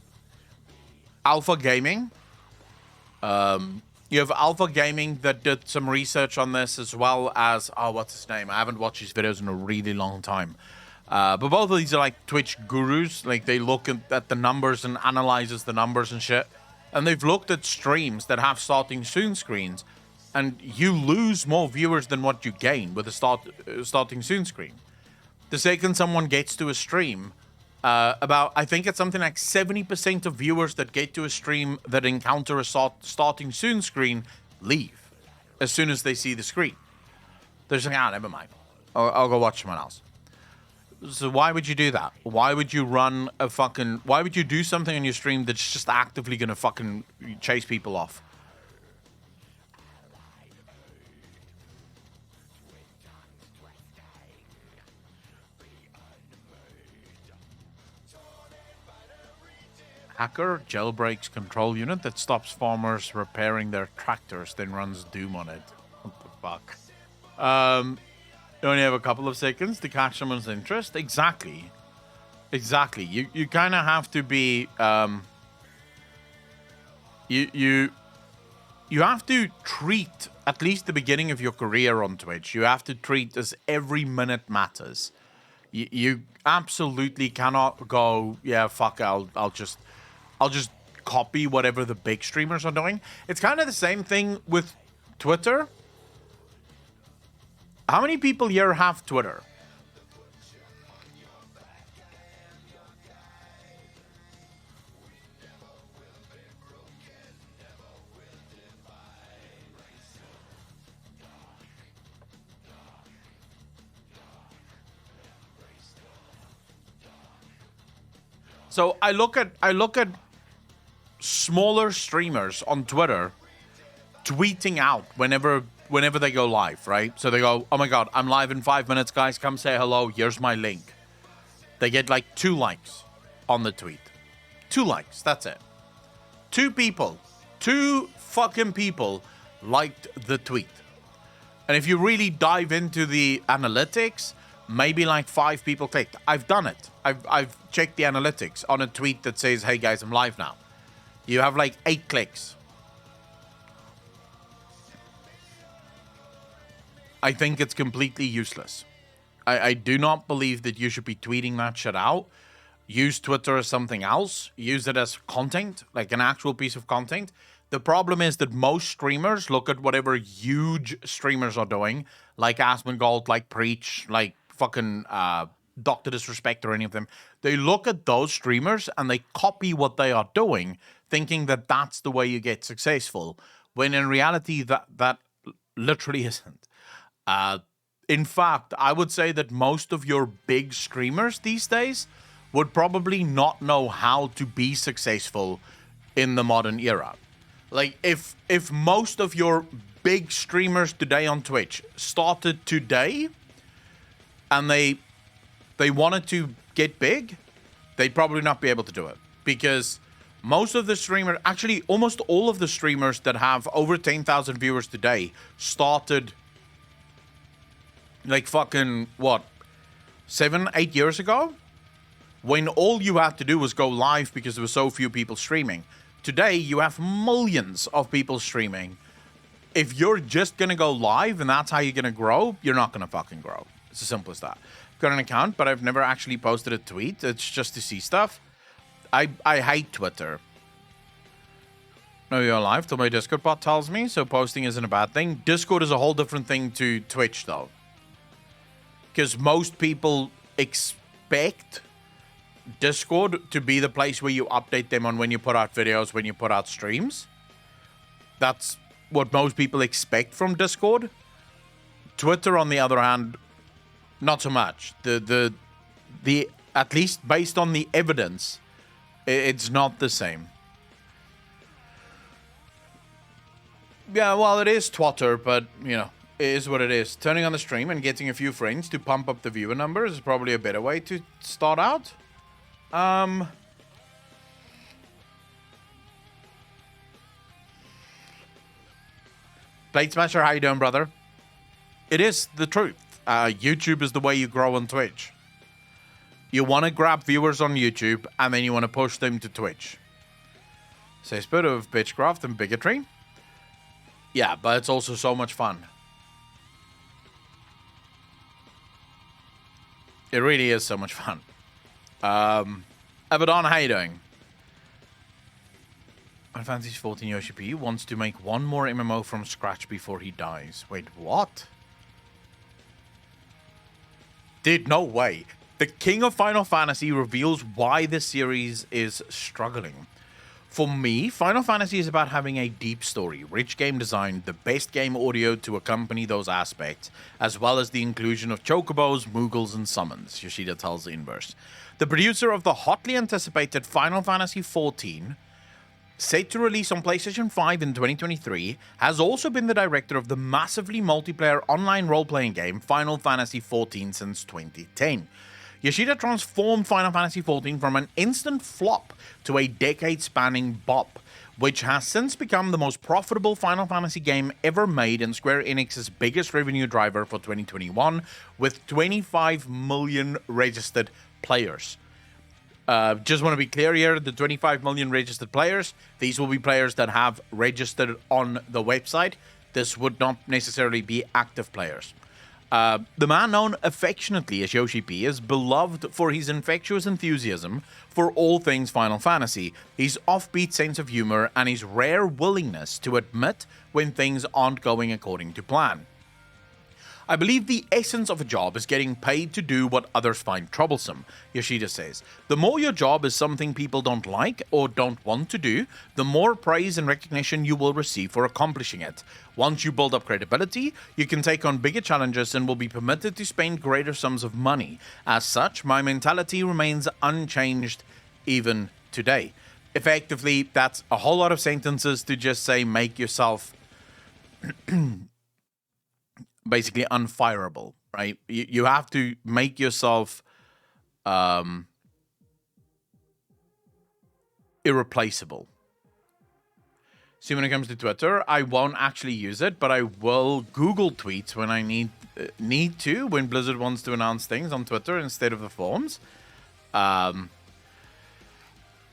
Alpha Gaming. You have Alpha Gaming that did some research on this, as well as what's his name? I haven't watched his videos in a really long time. But both of these are like Twitch gurus. Like they look at the numbers and analyzes the numbers and shit. And they've looked at streams that have starting soon screens, and you lose more viewers than what you gain with a starting soon screen. The second someone gets to a stream, I think it's something like 70% of viewers that get to a stream that encounter a starting soon screen leave as soon as they see the screen. They're just like, never mind. I'll go watch someone else. So why would you do that? Why would you why would you do something on your stream that's just actively going to fucking chase people off? Hacker jailbreaks control unit that stops farmers repairing their tractors, then runs Doom on it. What the fuck? You only have a couple of seconds to catch someone's interest. Exactly. You kind of have to be. You have to treat at least the beginning of your career on Twitch. You have to treat as every minute matters. You absolutely cannot go. Yeah, fuck. I'll just copy whatever the big streamers are doing. It's kind of the same thing with Twitter. How many people here have Twitter? So I look at smaller streamers on Twitter tweeting out whenever they go live, right? So they go, "Oh my god, I'm live in 5 minutes, guys. Come say hello. Here's my link." They get like 2 likes on the tweet. 2 likes, that's it. 2 fucking people liked the tweet. And if you really dive into the analytics, maybe like 5 people clicked. I've done it. I've checked the analytics on a tweet that says, "Hey guys, I'm live now." You have like 8 clicks. I think it's completely useless. I do not believe that you should be tweeting that shit out. Use Twitter as something else. Use it as content, like an actual piece of content. The problem is that most streamers look at whatever huge streamers are doing, like Asmongold, like Preach, like fucking Dr. Disrespect or any of them. They look at those streamers and they copy what they are doing, thinking that that's the way you get successful, when in reality that literally isn't. In fact, I would say that most of your big streamers these days would probably not know how to be successful in the modern era. Like, if most of your big streamers today on Twitch started today and they wanted to get big, they'd probably not be able to do it. Because most of the streamers, actually almost all of the streamers that have over 10,000 viewers today started like fucking, 7, 8 years ago? When all you had to do was go live because there were so few people streaming. Today, you have millions of people streaming. If you're just going to go live and that's how you're going to grow, you're not going to fucking grow. It's as simple as that. I've got an account, but I've never actually posted a tweet. It's just to see stuff. I hate Twitter. No, you're live till my Discord bot tells me, so posting isn't a bad thing. Discord is a whole different thing to Twitch, though. Because most people expect Discord to be the place where you update them on when you put out videos, when you put out streams. That's what most people expect from Discord. Twitter, on the other hand, not so much. The at least based on the evidence, it's not the same. Yeah, well, it is Twitter, but you know, it is what it is. Turning on the stream and getting a few friends to pump up the viewer numbers is probably a better way to start out. Blade Smasher, how you doing, brother? It is the truth. YouTube is the way you grow on Twitch. You want to grab viewers on YouTube, and then you want to push them to Twitch. Say a bit of bitchcraft and bigotry. Yeah, but it's also so much fun. It really is so much fun. Abaddon, how you doing? Final Fantasy 14 Yoshi P wants to make one more MMO from scratch before he dies. Wait, what? Dude, no way. The King of Final Fantasy reveals why the series is struggling. For me, Final Fantasy is about having a deep story, rich game design, the best game audio to accompany those aspects, as well as the inclusion of chocobos, moogles, and summons, Yoshida tells the Inverse. The producer of the hotly anticipated Final Fantasy XIV, set to release on PlayStation 5 in 2023, has also been the director of the massively multiplayer online role-playing game Final Fantasy XIV since 2010. Yoshida transformed Final Fantasy XIV from an instant flop to a decade-spanning bop, which has since become the most profitable Final Fantasy game ever made and Square Enix's biggest revenue driver for 2021, with 25 million registered players. Just want to be clear here, the 25 million registered players, these will be players that have registered on the website. This would not necessarily be active players. The man known affectionately as Yoshi P is beloved for his infectious enthusiasm for all things Final Fantasy, his offbeat sense of humor, and his rare willingness to admit when things aren't going according to plan. I believe the essence of a job is getting paid to do what others find troublesome, Yoshida says. The more your job is something people don't like or don't want to do, the more praise and recognition you will receive for accomplishing it. Once you build up credibility, you can take on bigger challenges and will be permitted to spend greater sums of money. As such, my mentality remains unchanged even today. Effectively, that's a whole lot of sentences to just say make yourself basically unfireable, right? You have to make yourself irreplaceable. See, when it comes to Twitter, I won't actually use it, but I will Google tweets when I need to, when Blizzard wants to announce things on Twitter instead of the forums.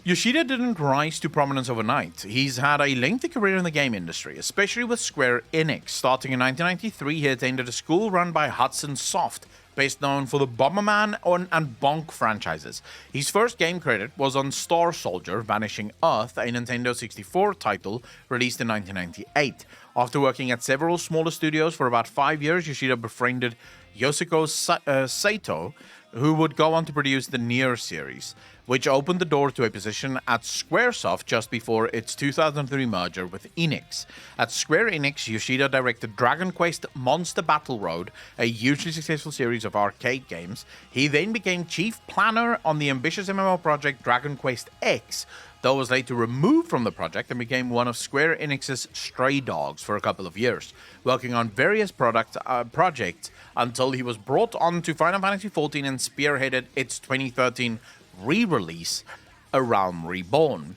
Yoshida didn't rise to prominence overnight. He's had a lengthy career in the game industry, especially with Square Enix. Starting in 1993, he attended a school run by Hudson Soft, best known for the Bomberman and Bonk franchises. His first game credit was on Star Soldier: Vanishing Earth, a Nintendo 64 title released in 1998. After working at several smaller studios for about 5 years, Yoshida befriended Yoshiko Saito, who would go on to produce the Nier series, which opened the door to a position at Squaresoft just before its 2003 merger with Enix. At Square Enix, Yoshida directed Dragon Quest Monster Battle Road, a hugely successful series of arcade games. He then became chief planner on the ambitious MMO project Dragon Quest X, though was later removed from the project and became one of Square Enix's stray dogs for a couple of years, working on various projects until he was brought on to Final Fantasy XIV and spearheaded its 2013 re-release, A Realm Reborn.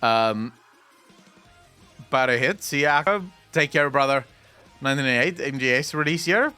But a hit, Siaka, take care, brother. 1998 MGS release year.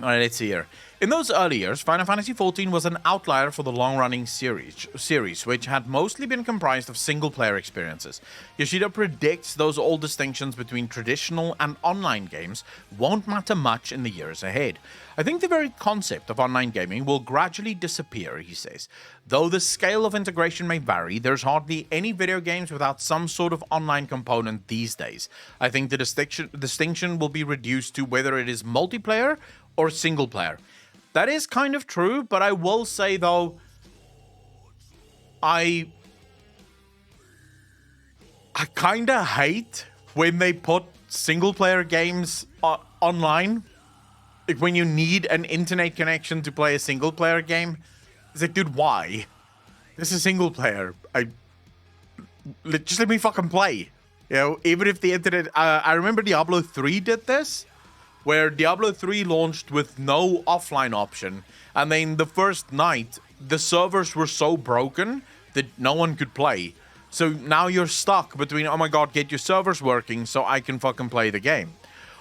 Alright, let's see here. In those early years, Final Fantasy XIV was an outlier for the long-running series, which had mostly been comprised of single-player experiences. Yoshida predicts those old distinctions between traditional and online games won't matter much in the years ahead. I think the very concept of online gaming will gradually disappear, he says. Though the scale of integration may vary, there's hardly any video games without some sort of online component these days. I think the distinction will be reduced to whether it is multiplayer or single player. That is kind of true, but I will say, though, I kind of hate when they put single-player games online. Like, when you need an internet connection to play a single-player game. It's like, dude, why? This is single-player. Just let me fucking play. You know, even if the internet... I remember Diablo 3 did this, where Diablo 3 launched with no offline option, and then the first night, the servers were so broken that no one could play. So now you're stuck between, oh my god, get your servers working so I can fucking play the game.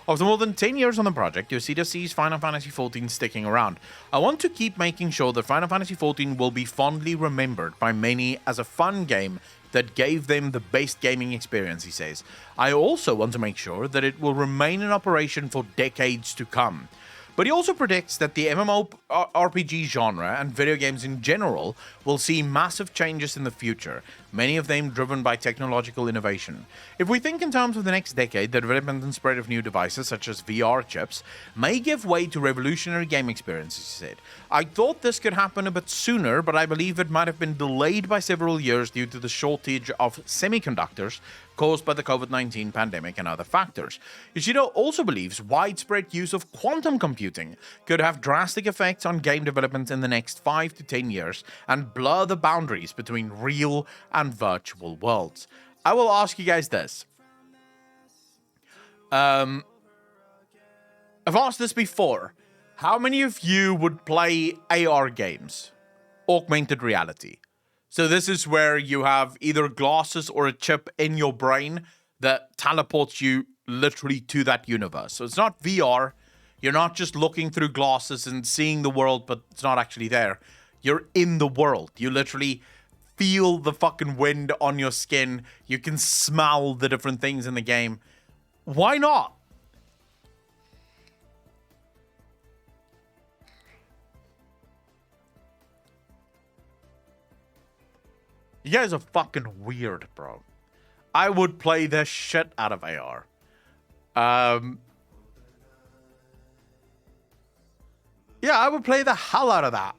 After more than 10 years on the project, Yoshida sees Final Fantasy XIV sticking around. I want to keep making sure that Final Fantasy XIV will be fondly remembered by many as a fun game that gave them the best gaming experience, he says. I also want to make sure that it will remain in operation for decades to come. But he also predicts that the MMORPG genre and video games in general will see massive changes in the future, many of them driven by technological innovation. If we think in terms of the next decade, the development and spread of new devices such as VR chips may give way to revolutionary game experiences, he said. I thought this could happen a bit sooner, but I believe it might have been delayed by several years due to the shortage of semiconductors caused by the COVID-19 pandemic and other factors. Yoshida also believes widespread use of quantum computing could have drastic effects on game development in the next 5 to 10 years and blur the boundaries between real and virtual worlds. I will ask you guys this. I've asked this before. How many of you would play AR games? Augmented reality. So this is where you have either glasses or a chip in your brain that teleports you literally to that universe. So it's not VR. You're not just looking through glasses and seeing the world, but it's not actually there. You're in the world. You literally feel the fucking wind on your skin. You can smell the different things in the game. Why not? You guys are fucking weird, bro. I would play the shit out of AR. Yeah, I would play the hell out of that.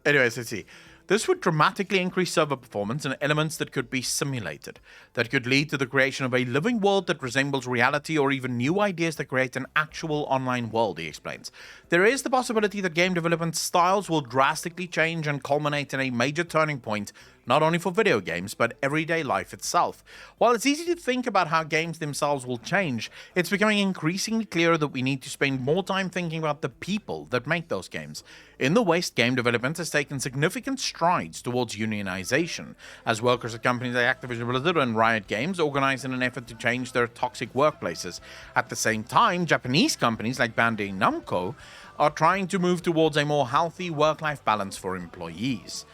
Anyways, let's see. This would dramatically increase server performance and elements that could be simulated, that could lead to the creation of a living world that resembles reality or even new ideas that create an actual online world, he explains. There is the possibility that game development styles will drastically change and culminate in a major turning point, not only for video games, but everyday life itself. While it's easy to think about how games themselves will change, it's becoming increasingly clear that we need to spend more time thinking about the people that make those games. In the West, game development has taken significant strides towards unionization, as workers at companies like Activision Blizzard and Riot Games organize in an effort to change their toxic workplaces. At the same time, Japanese companies like Bandai Namco are trying to move towards a more healthy work-life balance for employees.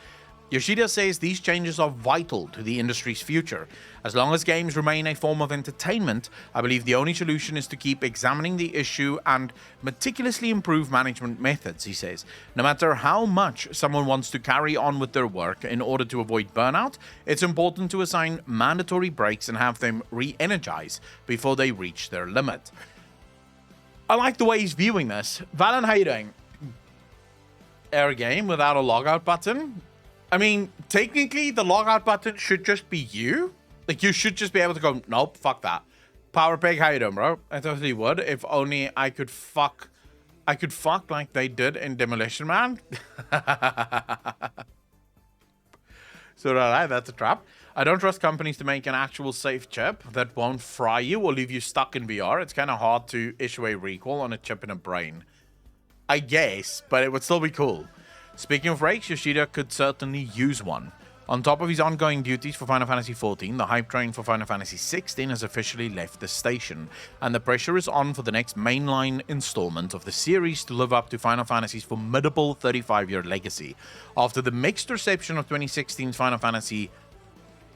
Yoshida says these changes are vital to the industry's future. As long as games remain a form of entertainment, I believe the only solution is to keep examining the issue and meticulously improve management methods, he says. No matter how much someone wants to carry on with their work in order to avoid burnout, it's important to assign mandatory breaks and have them re-energize before they reach their limit. I like the way he's viewing this. Valen, how you doing? Air game without a logout button? I mean, technically, the logout button should just be you. Like, you should just be able to go, nope, fuck that. Power Pig, how you doing, bro? I totally would. If only I could fuck like they did in Demolition Man. So, that's a trap. I don't trust companies to make an actual safe chip that won't fry you or leave you stuck in VR. It's kind of hard to issue a recall on a chip in a brain. I guess, but it would still be cool. Speaking of rakes, Yoshida could certainly use one. On top of his ongoing duties for Final Fantasy XIV, the hype train for Final Fantasy XVI has officially left the station, and the pressure is on for the next mainline installment of the series to live up to Final Fantasy's formidable 35-year legacy. After the mixed reception of 2016's Final Fantasy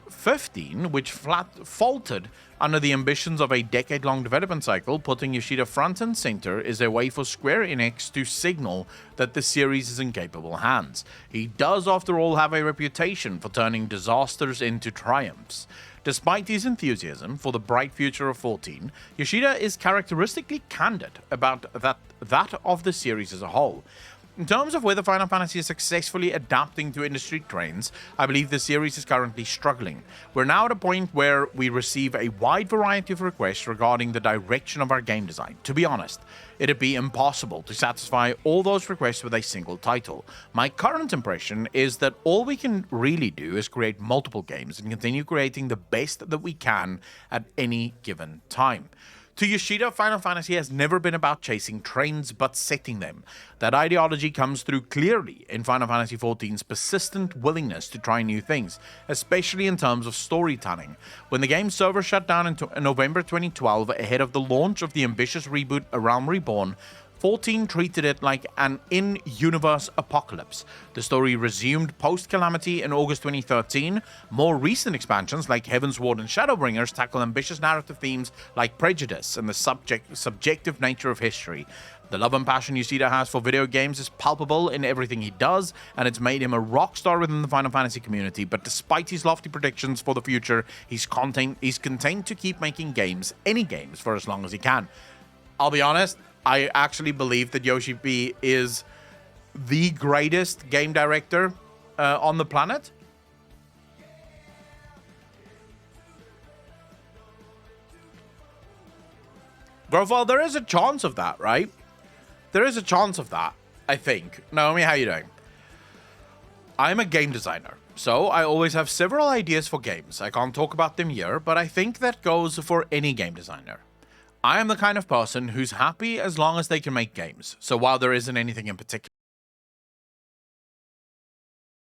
15, which faltered under the ambitions of a decade-long development cycle, putting Yoshida front and center is a way for Square Enix to signal that the series is in capable hands. He does, after all, have a reputation for turning disasters into triumphs. Despite his enthusiasm for the bright future of 14, Yoshida is characteristically candid about that of the series as a whole. In terms of whether Final Fantasy is successfully adapting to industry trends, I believe the series is currently struggling. We're now at a point where we receive a wide variety of requests regarding the direction of our game design. To be honest, it'd be impossible to satisfy all those requests with a single title. My current impression is that all we can really do is create multiple games and continue creating the best that we can at any given time. To Yoshida, Final Fantasy has never been about chasing trends, but setting them. That ideology comes through clearly in Final Fantasy XIV's persistent willingness to try new things, especially in terms of storytelling. When the game's server shut down in November 2012 ahead of the launch of the ambitious reboot A Realm Reborn, 14 treated it like an in-universe apocalypse. The story resumed post-Calamity in August 2013. More recent expansions like Heaven's Ward and Shadowbringers tackle ambitious narrative themes like prejudice and the subjective nature of history. The love and passion Yoshida has for video games is palpable in everything he does, and it's made him a rock star within the Final Fantasy community. But despite his lofty predictions for the future, he's content to keep making games, any games, for as long as he can. I'll be honest, I actually believe that Yoshi P is the greatest game director on the planet. Grofal, there is a chance of that, right? There is a chance of that, I think. Naomi, how you doing? I'm a game designer, so I always have several ideas for games. I can't talk about them here, but I think that goes for any game designer. I am the kind of person who's happy as long as they can make games. So while there isn't anything in particular